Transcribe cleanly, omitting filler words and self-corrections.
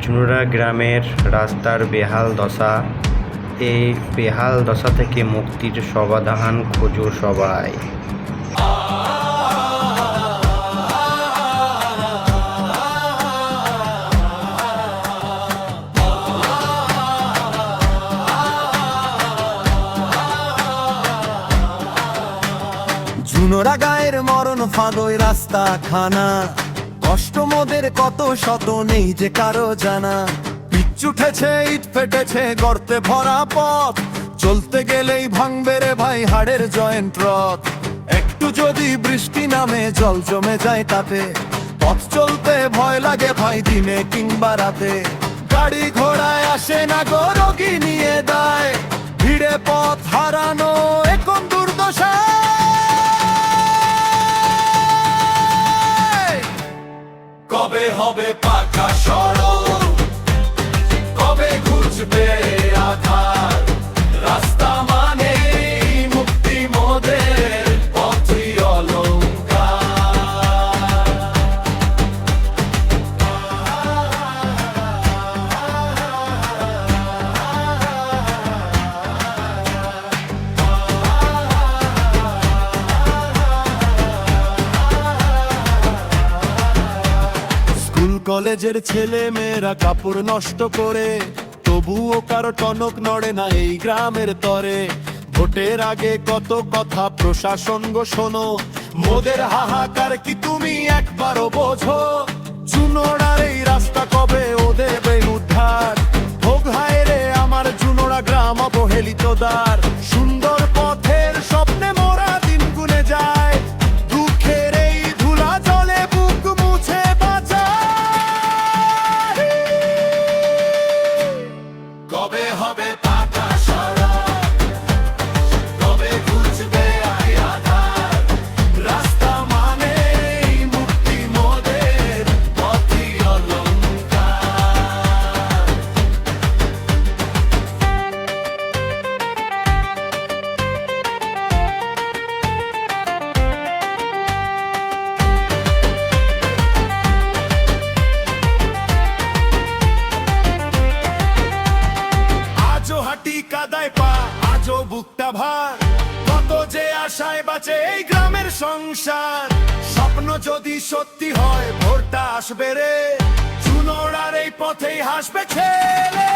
চুনুরা গ্রামের রাস্তার বেহাল দশা। এই বেহাল দশা থেকে মুক্তির সমাধান খোঁজো সবাই। চুনোরা গায়ের মরণ ফাঁদই রাস্তা খানা, কষ্ট মোদের কত শত নেই যে কারো জানা। পিচ উঠেছে, ইট ফেটেছে, গর্তে ভরা পথ, চলতে গেলেই ভাঙবে রে ভাই হাড়ের জয়েন্ট রথ। একটু যদি বৃষ্টি নামে জল জমে যায় তাতে, পথ চলতে ভয় লাগে ভাই দিনে কিংবা রাতে। গাড়ি ঘোড়ায় আসে না গো রোগী নিয়ে দায়, ভিড়ে পথ হারানো এখন দুর্দশা। কবে হবে পাকা সড়ক, কবে ঘুচবে আধার, রাস্তা মানে মুক্তি মোদের পথই অলংকার। স্কুল কলেজের ছেলে মেয়েরা কাপড় নষ্ট করে, তবুও কারো টনক নড়ে না এই গ্রামের তরে। ভোটের আগে কত কথা প্রশাসন গো শোনো, মোদের হাহাকার কি তুমি একবারও বোঝো? চুনোড়ার এই রাস্তা কবে ও দেবে উদ্ধার, ভোগ হায় রে আমার চুনোড়া গ্রাম অবহেলিত দ্বার। সুন্দর পথের স্বপ্নে মোরা দিন গুনে যায়, দুঃখের এই ধুলা জলে বুক মুছে বাঁচায়। কবে হবে পাকা সড়ক, কবে ঘুচবে আধার, রাস্তা মানে মুক্তি মোদের পথই অলংকার। আজও হাঁটি কাদায় পা, আজও বুকটা ভার, কত যে আশায় বাঁচে এই গ্রামের সংসার। স্বপ্ন যদি সত্যি হয় ভোরটা আসবে রে, চুনোড়ার এই পথেই হাসবে ছেলে।